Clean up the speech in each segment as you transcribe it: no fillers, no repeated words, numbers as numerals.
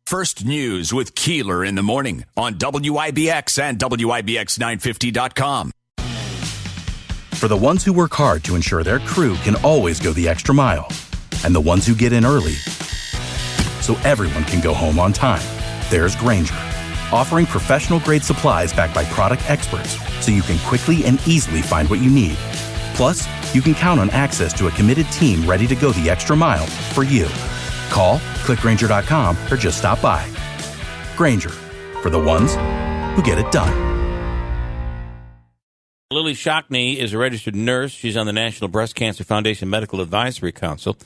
First News with Keeler in the morning on WIBX and WIBX950.com. For the ones who work hard to ensure their crew can always go the extra mile, and the ones who get in early so everyone can go home on time, there's Grainger, offering professional-grade supplies backed by product experts so you can quickly and easily find what you need. Plus, you can count on access to a committed team ready to go the extra mile for you. Call, click Grainger.com, or just stop by. Grainger, for the ones who get it done. Lillie Shockney is a registered nurse. She's on the National Breast Cancer Foundation Medical Advisory Council,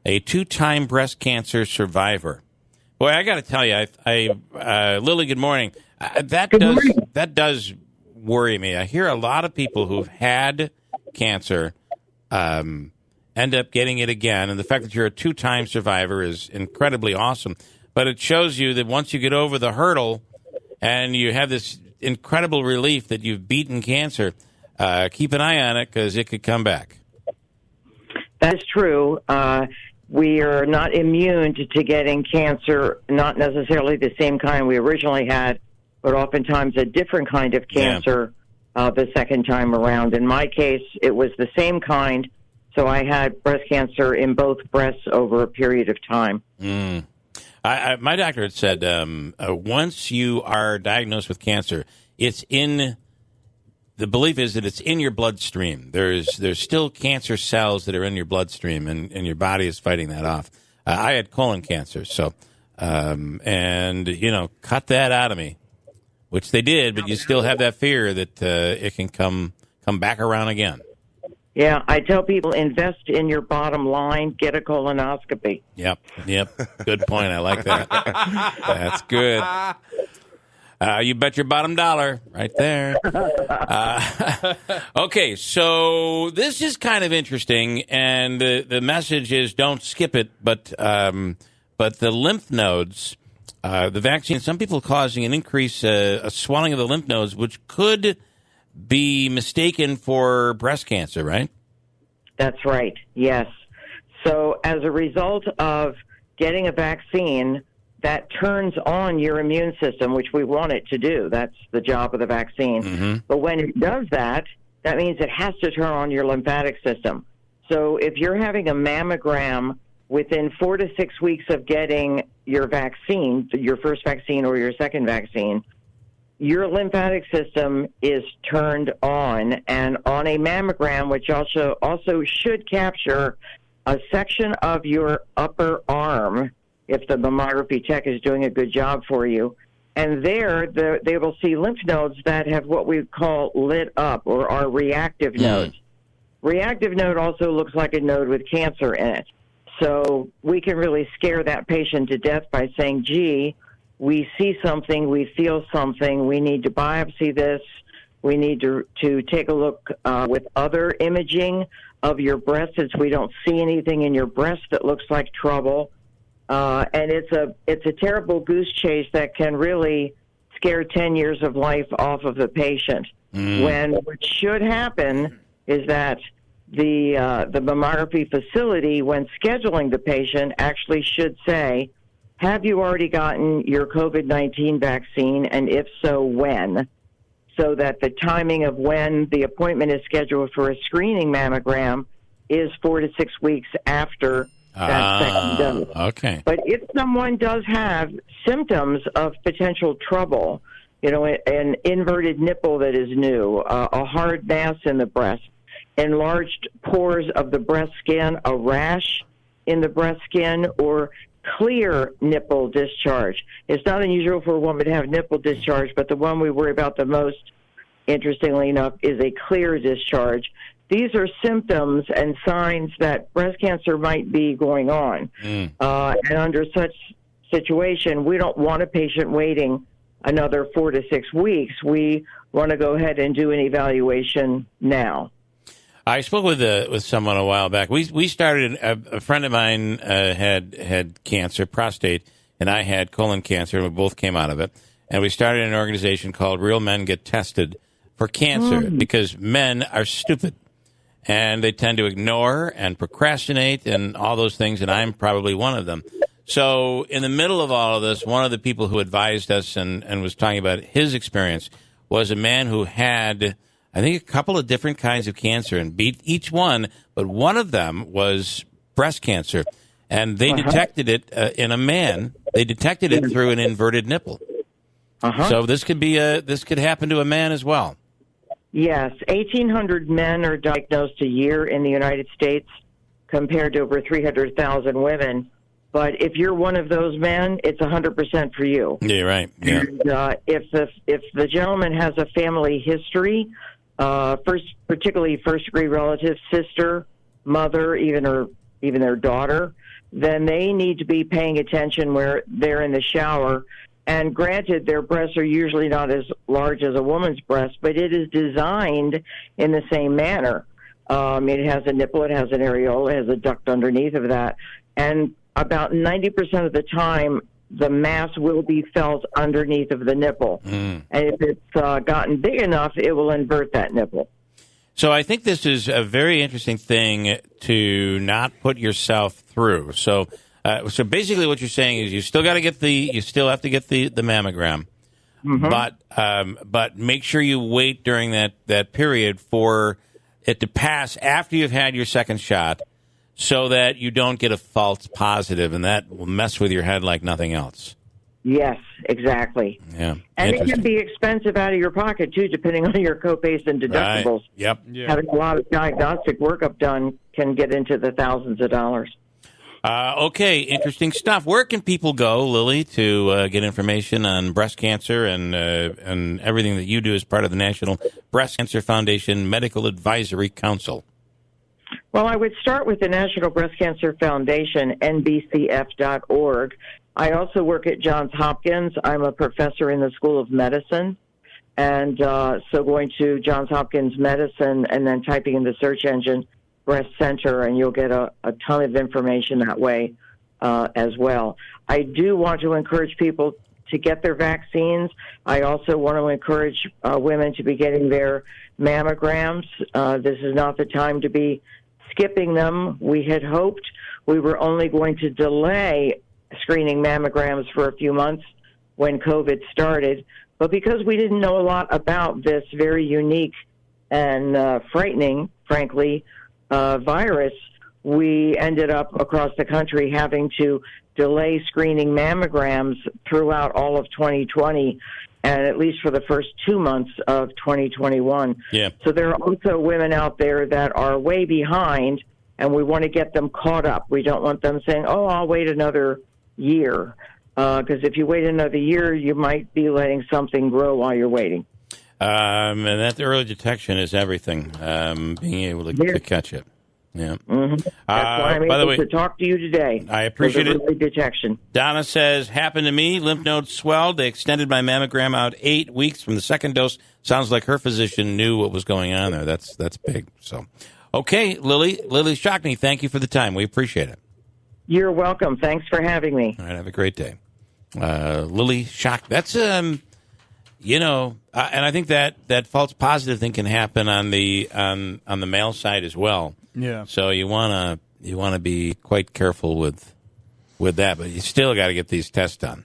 a two-time breast cancer survivor. Boy, I got to tell you, Lillie, good morning. That does worry me. I hear a lot of people who've had cancer end up getting it again, and the fact that you're a two-time survivor is incredibly awesome. But it shows you that once you get over the hurdle and you have this incredible relief that you've beaten cancer, keep an eye on it because it could come back. That's true. We are not immune to getting cancer, not necessarily the same kind we originally had, but oftentimes a different kind of cancer the second time around. In my case, it was the same kind. So I had breast cancer in both breasts over a period of time. My doctor had said once you are diagnosed with cancer, the belief is that it's in your bloodstream. There's still cancer cells that are in your bloodstream, and your body is fighting that off. I had colon cancer, so cut that out of me, which they did, but you still have that fear that it can come back around again. Yeah, I tell people, invest in your bottom line, get a colonoscopy. Yep. Good point. I like that. That's good. You bet your bottom dollar right there. Okay, so this is kind of interesting, and the message is don't skip it, but the lymph nodes, the vaccine, some people causing an increase, a swelling of the lymph nodes, which could be mistaken for breast cancer, right? That's right, yes. So as a result of getting a vaccine, that turns on your immune system, which we want it to do. That's the job of the vaccine. Mm-hmm. But when it does that, that means it has to turn on your lymphatic system. So if you're having a mammogram within 4 to 6 weeks of getting your vaccine, your first vaccine or your second vaccine, your lymphatic system is turned on, and on a mammogram, which also should capture a section of your upper arm, if the mammography tech is doing a good job for you, and there they will see lymph nodes that have what we call lit up or are reactive nodes. Reactive node also looks like a node with cancer in it. So we can really scare that patient to death by saying, gee, we see something, we feel something, we need to biopsy this, we need to take a look with other imaging of your breast since we don't see anything in your breast that looks like trouble. And it's a terrible goose chase that can really scare 10 years of life off of the patient. When what should happen is that the mammography facility, when scheduling the patient, actually should say, have you already gotten your COVID-19 vaccine, and if so, when? So that the timing of when the appointment is scheduled for a screening mammogram is 4 to 6 weeks after that second dose. Okay. But if someone does have symptoms of potential trouble, an inverted nipple that is new, a hard mass in the breast, enlarged pores of the breast skin, a rash in the breast skin, or clear nipple discharge. It's not unusual for a woman to have nipple discharge, but the one we worry about the most, interestingly enough, is a clear discharge. These are symptoms and signs that breast cancer might be going on. And under such situation, we don't want a patient waiting another 4 to 6 weeks. We want to go ahead and do an evaluation now. I spoke with someone a while back. We started. A friend of mine had cancer, prostate, and I had colon cancer, and we both came out of it. And we started an organization called Real Men Get Tested for Cancer because men are stupid, and they tend to ignore and procrastinate and all those things. And I'm probably one of them. So in the middle of all of this, one of the people who advised us and was talking about his experience was a man who had, I think, a couple of different kinds of cancer and beat each one, but one of them was breast cancer. And they detected it in a man. They detected it through an inverted nipple. So this could happen to a man as well. Yes, 1,800 men are diagnosed a year in the United States compared to over 300,000 women. But if you're one of those men, it's 100% for you. Yeah, right. Yeah. And, if the gentleman has a family history, particularly first-degree relative, sister, mother, even their daughter, then they need to be paying attention where they're in the shower. And granted, their breasts are usually not as large as a woman's breast, but it is designed in the same manner. It has a nipple, it has an areola, it has a duct underneath of that. And about 90% of the time, the mass will be felt underneath of the nipple. And if it's gotten big enough, it will invert that nipple. So I think this is a very interesting thing to not put yourself through. So basically what you're saying is you still have to get the mammogram. But make sure you wait during that period for it to pass after you've had your second shot, so that you don't get a false positive, and that will mess with your head like nothing else. Yes, exactly. Yeah, and it can be expensive out of your pocket, too, depending on your copays and deductibles. Right. Yep. Yeah. Having a lot of diagnostic workup done can get into the thousands of dollars. Okay, interesting stuff. Where can people go, Lillie, to get information on breast cancer and everything that you do as part of the National Breast Cancer Foundation Medical Advisory Council? Well, I would start with the National Breast Cancer Foundation, nbcf.org. I also work at Johns Hopkins. I'm a professor in the School of Medicine. And so going to Johns Hopkins Medicine and then typing in the search engine breast center, and you'll get a ton of information that way as well. I do want to encourage people to get their vaccines. I also want to encourage women to be getting their mammograms. This is not the time to be skipping them. We had hoped we were only going to delay screening mammograms for a few months when COVID started, but because we didn't know a lot about this very unique and frightening, frankly, virus, we ended up across the country having to delay screening mammograms throughout all of 2020 and at least for the first 2 months of 2021. Yeah. So there are also women out there that are way behind, and we want to get them caught up. We don't want them saying, oh, I'll wait another year, because if you wait another year, you might be letting something grow while you're waiting. And that early detection is everything, being able to catch it. Yeah. Mm-hmm. That's why I'm able to talk to you today. I appreciate it. Early detection. Donna says, happened to me. Lymph nodes swelled. They extended my mammogram out 8 weeks from the second dose. Sounds like her physician knew what was going on there. That's big. So, okay, Lillie Shockney, thank you for the time. We appreciate it. You're welcome. Thanks for having me. All right, have a great day. Lillie Shockney. That's and I think that false positive thing can happen on the male side as well. Yeah. So you wanna be quite careful with that, but you still got to get these tests done.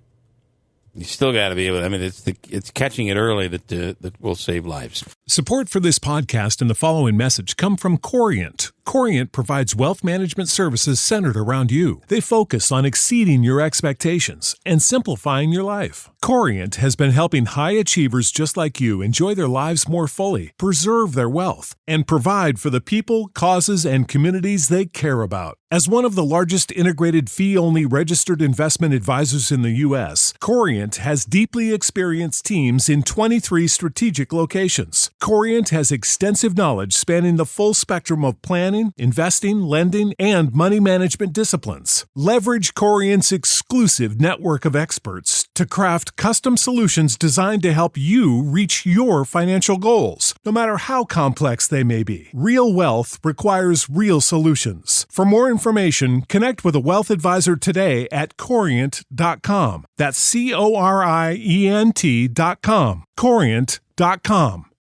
You still got to be able. It's catching it early that will save lives. Support for this podcast and the following message come from Corient. Corient provides wealth management services centered around you. They focus on exceeding your expectations and simplifying your life. Corient has been helping high achievers just like you enjoy their lives more fully, preserve their wealth, and provide for the people, causes, and communities they care about. As one of the largest integrated fee-only registered investment advisors in the U.S., Corient has deeply experienced teams in 23 strategic locations. Corient has extensive knowledge spanning the full spectrum of planning, investing, lending, and money management disciplines. Leverage Corient's exclusive network of experts to craft custom solutions designed to help you reach your financial goals, no matter how complex they may be. Real wealth requires real solutions. For more information, connect with a wealth advisor today at Corient.com. That's Corient.com. Corient.com.